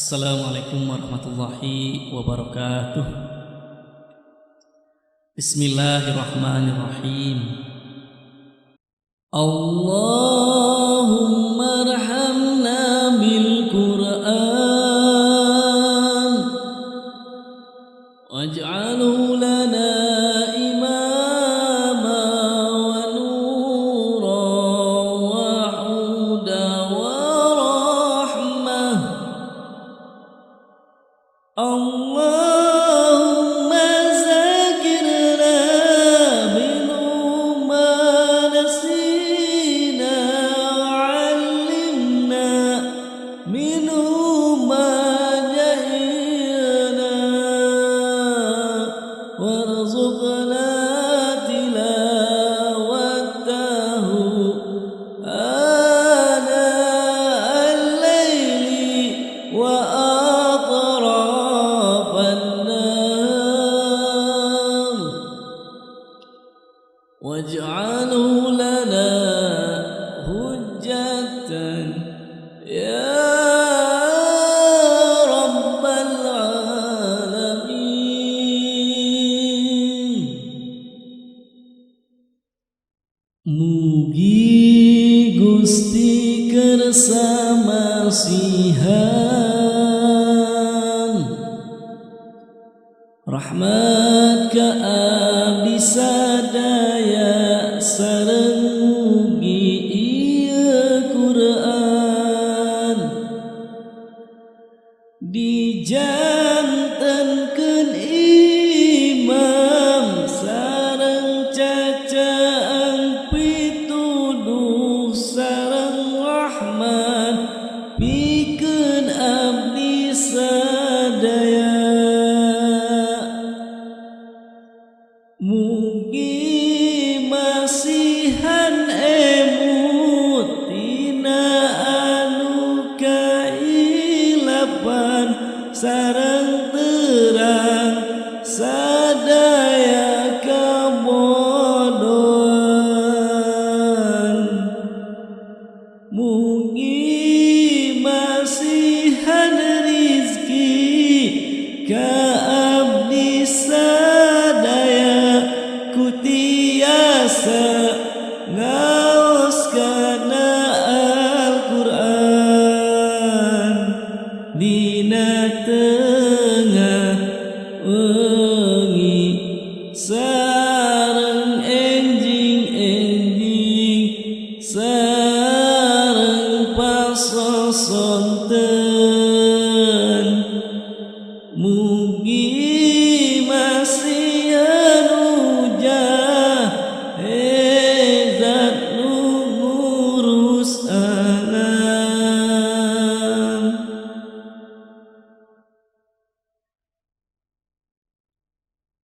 Assalamualaikum warahmatullahi wabarakatuh. Bismillahirrahmanirrahim. Allahumma arhamna bil Qur'an waj'alhu lana imama wa nura wa huda wa rahmah. Allahumma zakirna minhu ma nasina wa'allimna minhu ma jahilna warzuqna tilawatahu ana al-layli wa waj'alhu lana hujjatan ya rabbal alamin. Mugi Gusti kersa masihan rahmat ka abdi sadaya sareng mugi ieu Quran dijantenkeun imam sareng cacaang pituduh sareng rahmat pikeun abdi sadaya. Mugi masihan emut tina anu kailapan sareng terang sadaya kabodohan. Mugi masihan rizki ka abdi sadaya kutiasa ngaos kana Al-Qur'an dina tengah wengi sareng enjing-enjing sareng pasosonten. Mugi masihan hujan